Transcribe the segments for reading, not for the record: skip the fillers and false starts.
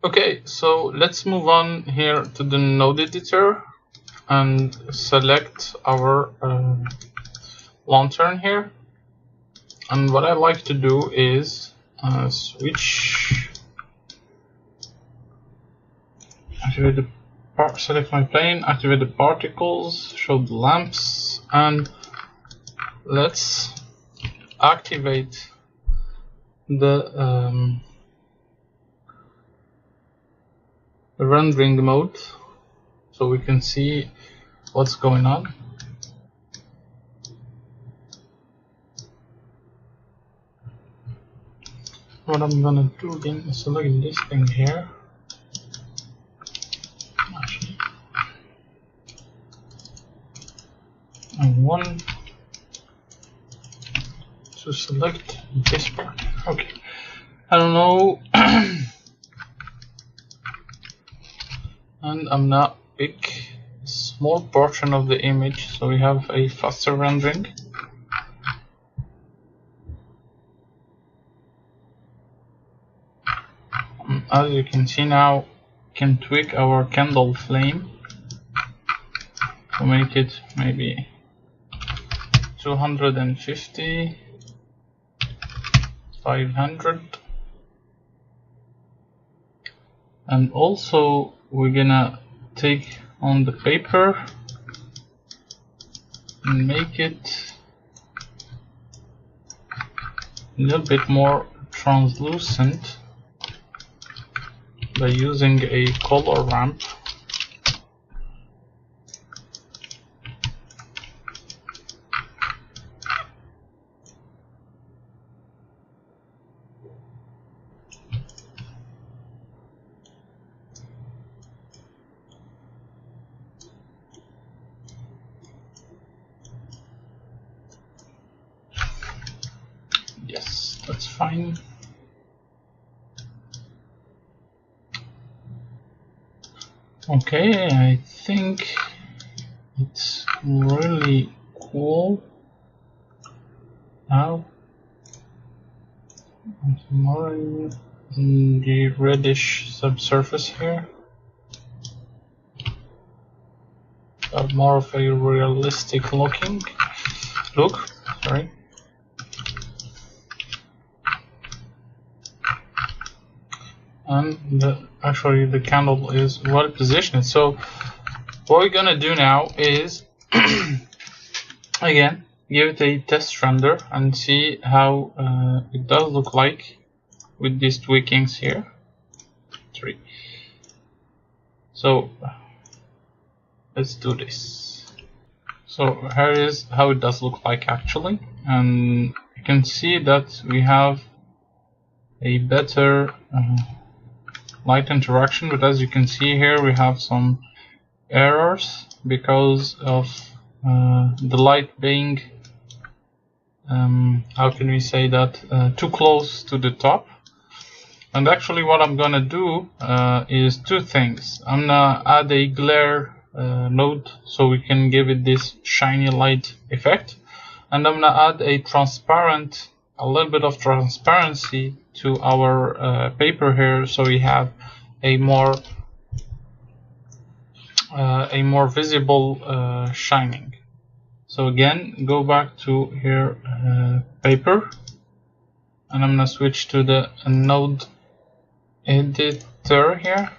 Okay, so let's move on here to the node editor and select our lantern here. And what I like to do is activate the select my plane, activate the particles, show the lamps, and let's activate the rendering mode so we can see what's going on. What I'm gonna do again is select this thing here. Actually, I want to select this part. Okay, I don't know. And I'm gonna pick a small portion of the image so we have a faster rendering. As you can see now, we can tweak our candle flame to make it maybe 250, 500, and also we're gonna take on the paper and make it a little bit more translucent by using a color ramp. Yes, that's fine. Okay, I think it's really cool now. More in the reddish subsurface here. Got more of a realistic look. Sorry. And actually the candle is well positioned. So what we're gonna do now is again give it a test render and see how it does look like with these tweakings here. 3. So let's do this. So here is how it does look like actually, and you can see that we have a better light interaction, but as you can see here we have some errors because of the light being how can we say that, too close to the top. And actually what I'm gonna do is two things. I'm gonna add a glare node so we can give it this shiny light effect, and I'm gonna add a little bit of transparency to our paper here so we have a more visible shining. So again, go back to here, paper, and I'm gonna switch to the node editor here,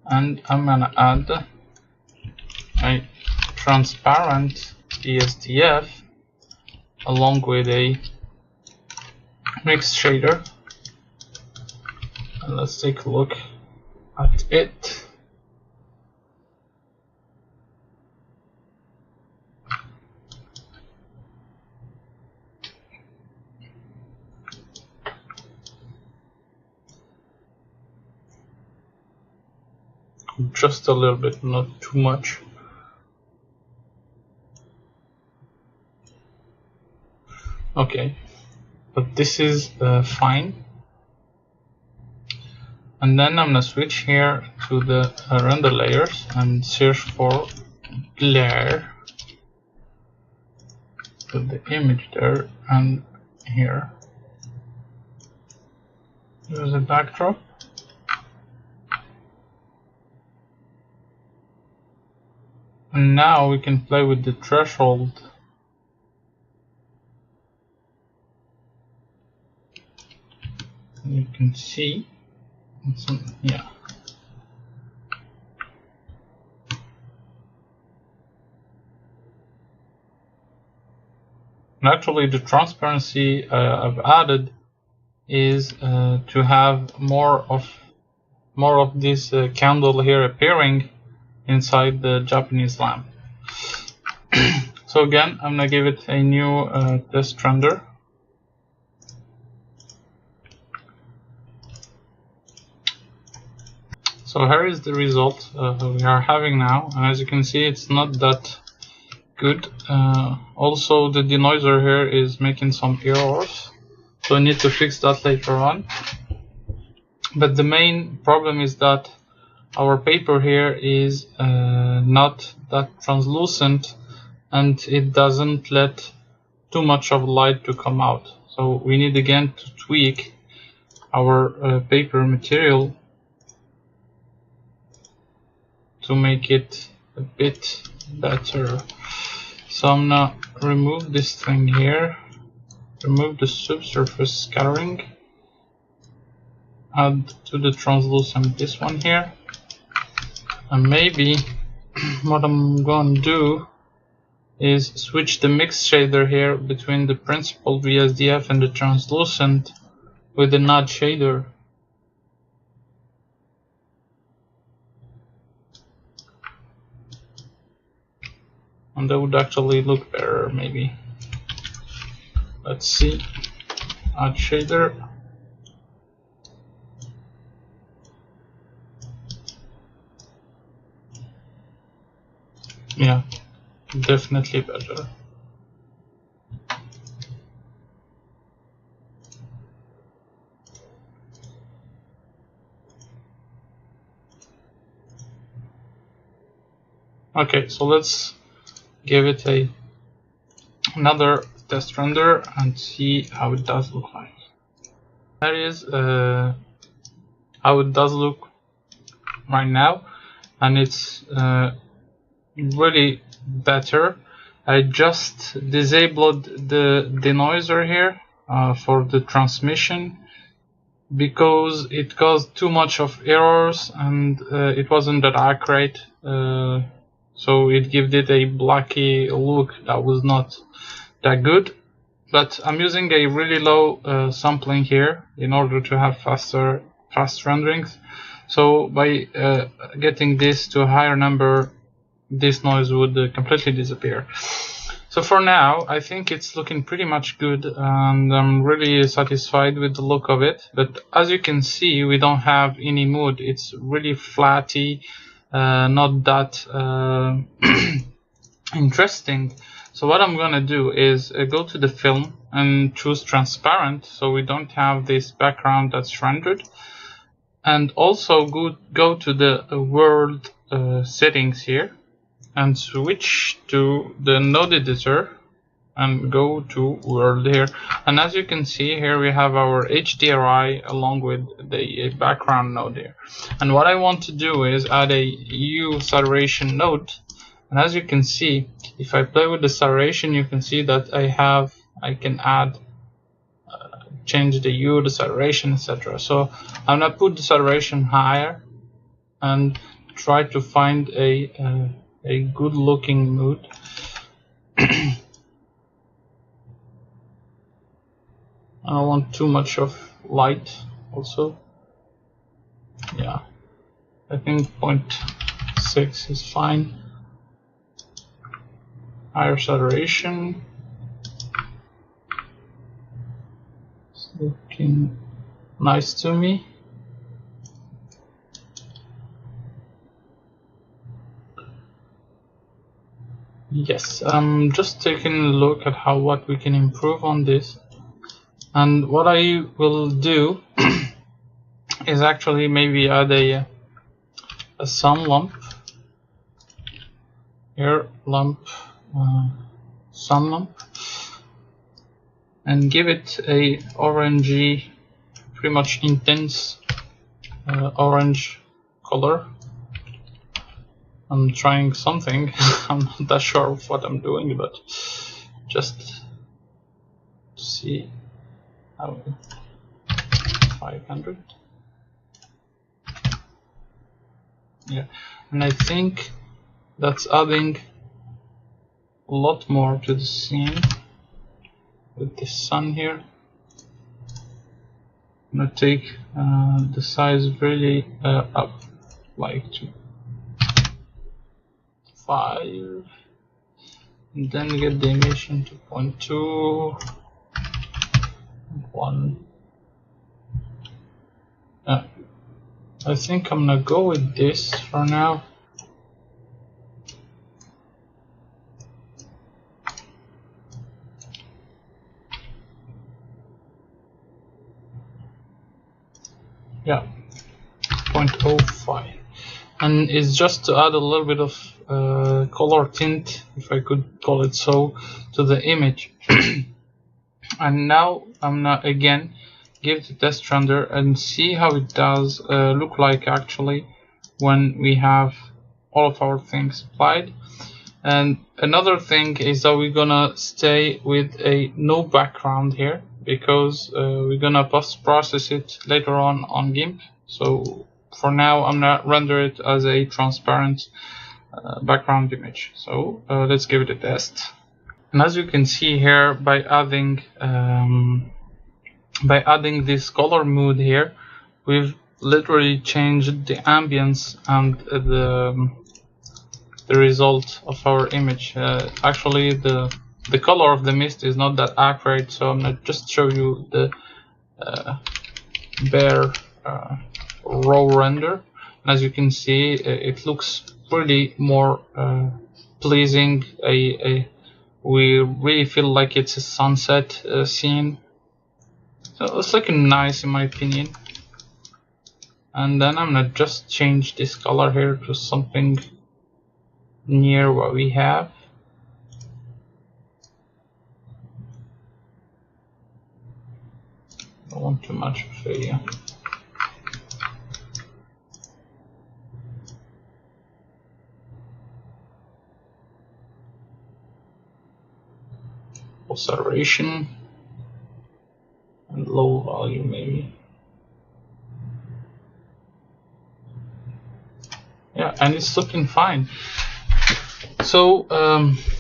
and I'm gonna add a transparent ESDF along with a mixed shader, and let's take a look at it. Just a little bit, not too much. Okay, but this is fine. And then I'm gonna switch here to the render layers and search for glare. Put the image there, and here there's a backdrop. And now we can play with the threshold. You can see, yeah. And actually, the transparency I've added is to have more of this candle here appearing inside the Japanese lamp. So again, I'm gonna give it a new test render. So here is the result we are having now, and as you can see, it's not that good. Also, the denoiser here is making some errors, so I need to fix that later on. But the main problem is that our paper here is not that translucent, and it doesn't let too much of light to come out. So we need again to tweak our paper material to make it a bit better. So I'm gonna remove this thing here, remove the subsurface scattering, add to the translucent this one here, and maybe what I'm gonna do is switch the mix shader here between the principled VSDF and the translucent with the node shader. And that would actually look better, maybe. Let's see. Add shader. Yeah, definitely better. Okay, so let's give it another test render and see how it does look like. That is how it does look right now, and it's really better. I just disabled the denoiser here for the transmission because it caused too much of errors, and it wasn't that accurate. So it gave it a blacky look that was not that good. But I'm using a really low sampling here in order to have fast renderings. So by getting this to a higher number, this noise would completely disappear. So for now, I think it's looking pretty much good, and I'm really satisfied with the look of it. But as you can see, we don't have any mood. It's really flatty, not that interesting. So what I'm gonna do is go to the film and choose transparent, so we don't have this background that's rendered. And also go to the world settings here and switch to the node editor and go to world here. And as you can see here, we have our HDRI along with the background node here. And what I want to do is add a hue saturation node. And as you can see, if I play with the saturation, you can see that I can add change the hue, the saturation, etc. So I'm gonna put the saturation higher and try to find a good looking mood. I don't want too much of light also. Yeah, I think 0.6 is fine. Higher saturation. It's looking nice to me. Yes, I'm just taking a look at what we can improve on this. And what I will do is actually maybe add a sun lump here, sun lump, and give it a orangey, pretty much intense orange color. I'm trying something. I'm not that sure of what I'm doing, but just to see how 500. Yeah, and I think that's adding a lot more to the scene with the sun here. I'm gonna take the size really up, like to 5, and then get the emission to 0.2, 1. I think I'm gonna go with this for now. Yeah, 0.05, and it's just to add a little bit of color tint, if I could call it so, to the image. And now I'm gonna again give the test render and see how it does look like actually when we have all of our things applied. And another thing is that we're gonna stay with a no background here, because we're gonna post-process it later on GIMP. So for now I'm gonna render it as a transparent background image. So let's give it a test. And as you can see here, by adding this color mood here, we've literally changed the ambience and the result of our image. Actually, the color of the mist is not that accurate, so I'm gonna just show you the bare raw render. And as you can see, it looks pretty more pleasing. We really feel like it's a sunset scene. So it's looking nice in my opinion. And then I'm gonna just change this color here to something near what we have. Don't want too much of a acceleration and low value maybe. Yeah, and it's looking fine. So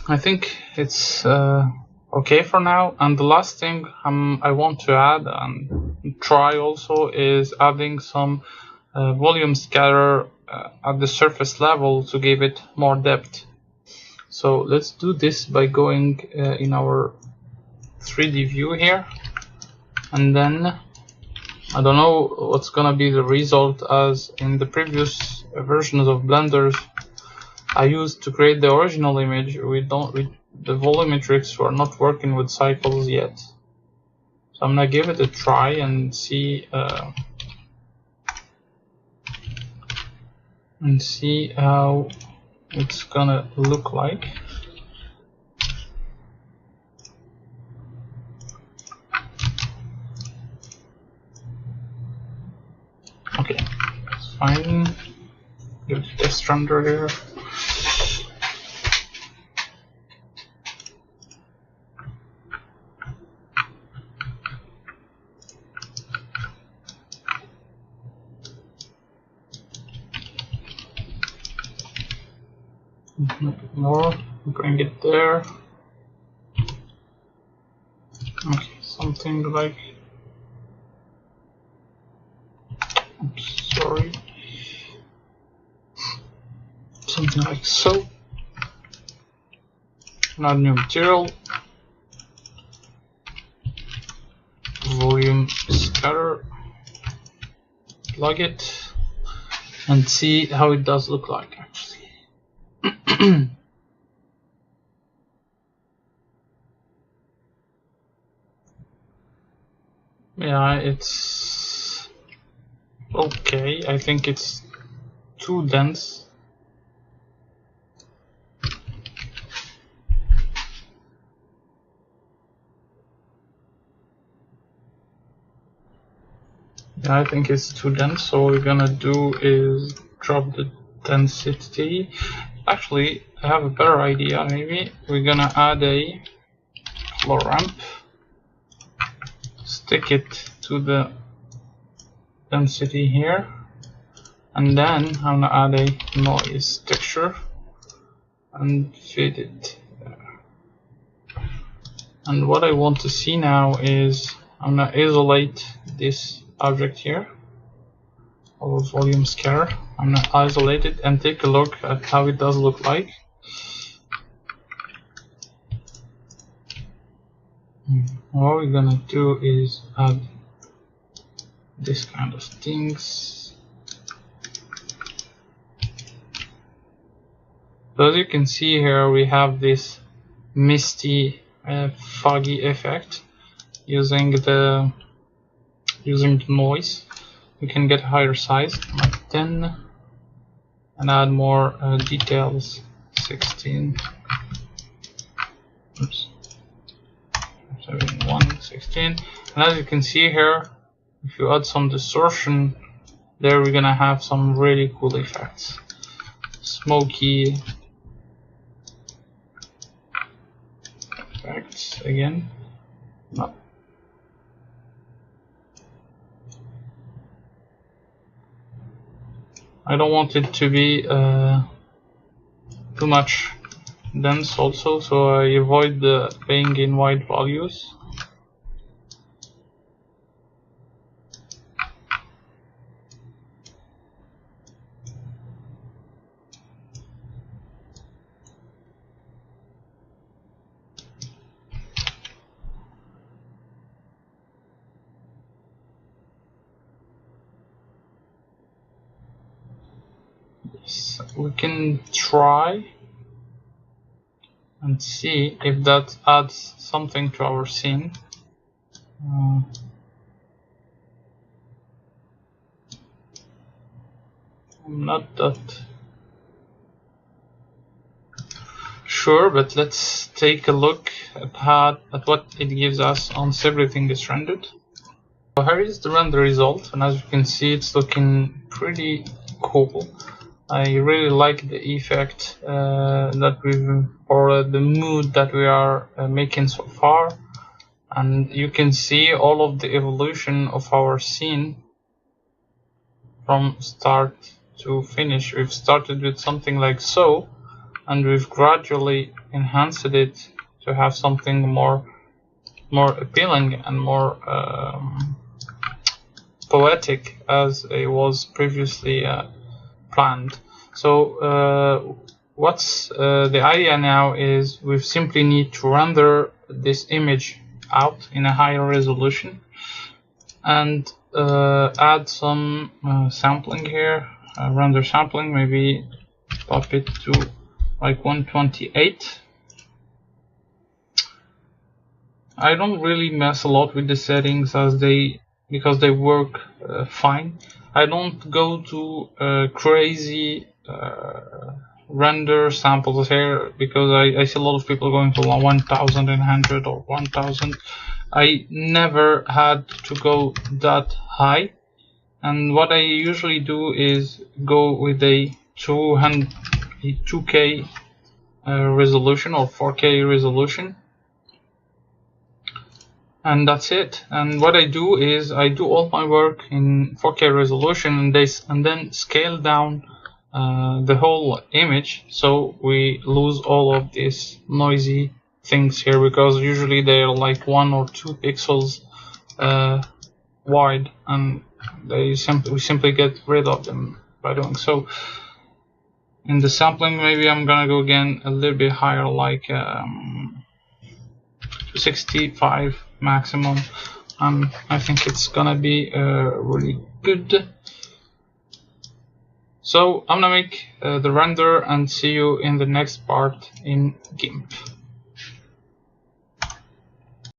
I think it's okay for now. And the last thing I want to add and try also is adding some volume scatter at the surface level to give it more depth. So let's do this by going in our 3D view here, and then I don't know what's gonna be the result, as in the previous versions of Blenders I used to create the original image. The volumetrics were not working with cycles yet. So I'm gonna give it a try and see how it's gonna look like. Okay, that's fine. Give it a test render here. A bit more, bring it there. Okay, something like, oops, sorry, something like so. Add new material, volume scatter, plug it, and see how it does look like actually. Yeah, it's okay. I think it's too dense. Yeah, I think it's too dense. So what we're gonna do is drop the density. Actually, I have a better idea. Maybe we're gonna add a floor ramp, stick it to the density here, and then I'm gonna add a noise texture and feed it there. And what I want to see now is I'm gonna isolate this object here, our volume scatter. I'm gonna isolate it and take a look at how it does look like. What we're gonna do is add this kind of things. So as you can see here, we have this misty, foggy effect using the noise. We can get higher size, like 10, and add more details, 16. Oops. 1, 16. And as you can see here, if you add some distortion, there we're gonna have some really cool effects. Smoky effects again. No. I don't want it to be too much dense also, so I avoid the playing in wide values. Yes, we can try and see if that adds something to our scene. I'm not that sure, but let's take a look at what it gives us once everything is rendered. So here is the render result, and as you can see, it's looking pretty cool. I really like the effect that we've, or the mood that we are making so far, and you can see all of the evolution of our scene from start to finish. We've started with something like so, and we've gradually enhanced it to have something more appealing and more poetic as it was previously planned. So what's the idea now is we simply need to render this image out in a higher resolution and add some sampling here, render sampling, maybe pop it to like 128. I don't really mess a lot with the settings because they work fine. I don't go to crazy render samples here because I see a lot of people going to 1100 or 1000. I never had to go that high, and what I usually do is go with a 2K resolution or 4K resolution, and that's it. And what I do is I do all my work in 4K resolution and then scale down the whole image, so we lose all of these noisy things here, because usually they're like 1 or 2 pixels wide, and we simply get rid of them by doing so. In the sampling, maybe I'm gonna go again a little bit higher, like 65 maximum, and I think it's gonna be really good. So I'm gonna make the render and see you in the next part in GIMP.